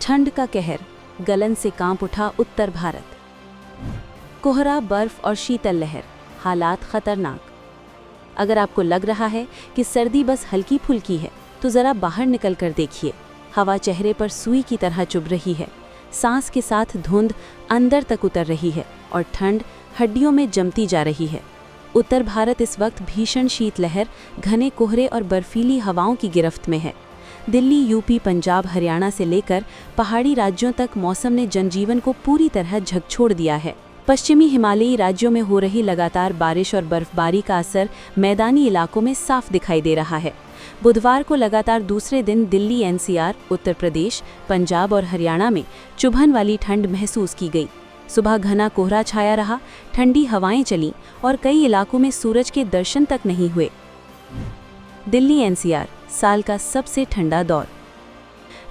ठंड का कहर, गलन से कांप उठा उत्तर भारत। कोहरा, बर्फ और शीतल लहर, हालात खतरनाक। अगर आपको लग रहा है कि सर्दी बस हल्की फुल्की है, तो ज़रा बाहर निकल कर देखिए। हवा चेहरे पर सुई की तरह चुभ रही है, सांस के साथ धुंध अंदर तक उतर रही है और ठंड हड्डियों में जमती जा रही है। उत्तर भारत इस वक्त भीषण शीतलहर, घने कोहरे और बर्फीली हवाओं की गिरफ्त में है। दिल्ली, यूपी, पंजाब, हरियाणा से लेकर पहाड़ी राज्यों तक मौसम ने जनजीवन को पूरी तरह झकझोर दिया है। पश्चिमी हिमालयी राज्यों में हो रही लगातार बारिश और बर्फबारी का असर मैदानी इलाकों में साफ दिखाई दे रहा है। बुधवार को लगातार दूसरे दिन दिल्ली, एनसीआर, उत्तर प्रदेश, पंजाब और हरियाणा में चुभन वाली ठंड महसूस की गई। सुबह घना कोहरा छाया रहा, ठंडी हवाएं चलीं और कई इलाकों में सूरज के दर्शन तक नहीं हुए। दिल्ली, एनसीआर, साल का सबसे ठंडा दौर।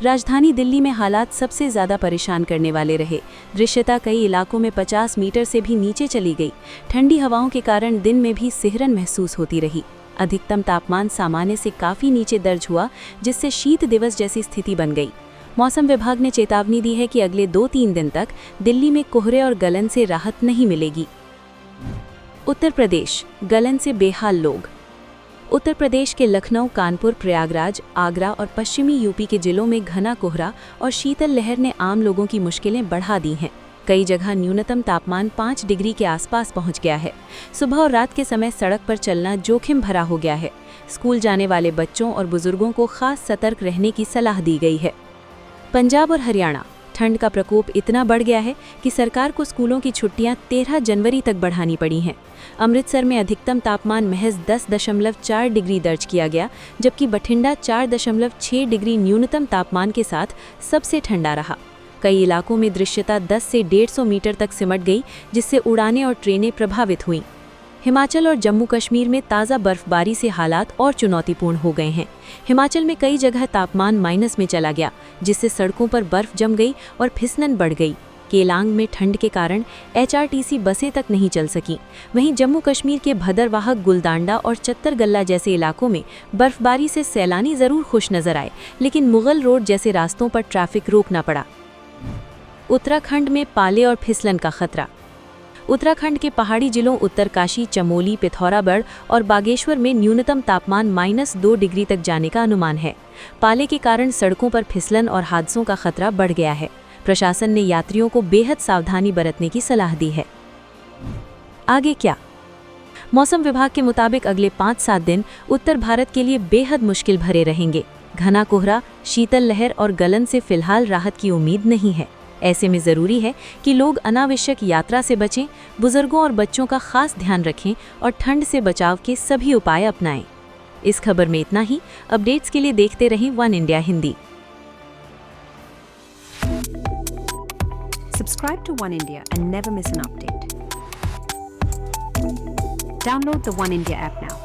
राजधानी दिल्ली में हालात सबसे ज़्यादा परेशान करने वाले रहे। दृश्यता कई इलाकों में 50 मीटर से भी नीचे चली गई। ठंडी हवाओं के कारण दिन में भी सिहरन महसूस होती रही। अधिकतम तापमान सामान्य से काफ़ी नीचे दर्ज हुआ, जिससे शीत दिवस जैसी स्थिति बन गई। मौसम विभाग ने चेतावनी दी है कि अगले 2-3 दिन तक दिल्ली में कोहरे और गलन से राहत नहीं मिलेगी। उत्तर प्रदेश, गलन से बेहाल लोग। उत्तर प्रदेश के लखनऊ, कानपुर, प्रयागराज, आगरा और पश्चिमी यूपी के जिलों में घना कोहरा और शीतल लहर ने आम लोगों की मुश्किलें बढ़ा दी हैं। कई जगह न्यूनतम तापमान 5 डिग्री के आसपास पहुंच गया है। सुबह और रात के समय सड़क पर चलना जोखिम भरा हो गया है। स्कूल जाने वाले बच्चों और बुजुर्गों को खास सतर्क रहने की सलाह दी गई है। पंजाब और हरियाणा, ठंड का प्रकोप इतना बढ़ गया है कि सरकार को स्कूलों की छुट्टियां 13 जनवरी तक बढ़ानी पड़ी हैं। अमृतसर में अधिकतम तापमान महज 10.4 डिग्री दर्ज किया गया, जबकि बठिंडा 4.6 डिग्री न्यूनतम तापमान के साथ सबसे ठंडा रहा। कई इलाकों में दृश्यता 10 से 150 मीटर तक सिमट गई, जिससे उड़ानें और ट्रेनें प्रभावित हुईं। हिमाचल और जम्मू कश्मीर में ताज़ा बर्फबारी से हालात और चुनौतीपूर्ण हो गए हैं। हिमाचल में कई जगह तापमान माइनस में चला गया, जिससे सड़कों पर बर्फ जम गई और फिसलन बढ़ गई। केलांग में ठंड के कारण एचआरटीसी बसें तक नहीं चल सकीं। वहीं जम्मू कश्मीर के भदरवाह, गुलदांडा और चत्तरगल्ला जैसे इलाकों में बर्फबारी से सैलानी ज़रूर खुश नजर आए, लेकिन मुगल रोड जैसे रास्तों पर ट्रैफिक रोकना पड़ा। उत्तराखंड में पाले और फिसलन का खतरा। उत्तराखंड के पहाड़ी जिलों उत्तरकाशी, चमोली, पिथौरागढ़ और बागेश्वर में न्यूनतम तापमान -2 डिग्री तक जाने का अनुमान है। पाले के कारण सड़कों पर फिसलन और हादसों का खतरा बढ़ गया है। प्रशासन ने यात्रियों को बेहद सावधानी बरतने की सलाह दी है। आगे क्या? मौसम विभाग के मुताबिक अगले 5-7 दिन उत्तर भारत के लिए बेहद मुश्किल भरे रहेंगे। घना कोहरा, शीतल लहर और गलन से फिलहाल राहत की उम्मीद नहीं है। ऐसे में ज़रूरी है कि लोग अनावश्यक यात्रा से बचें, बुजुर्गों और बच्चों का खास ध्यान रखें और ठंड से बचाव के सभी उपाय अपनाएं। इस खबर में इतना ही। अपडेट्स के लिए देखते रहें one India Hindi. Subscribe to One India and never miss an update. Download the One India app now.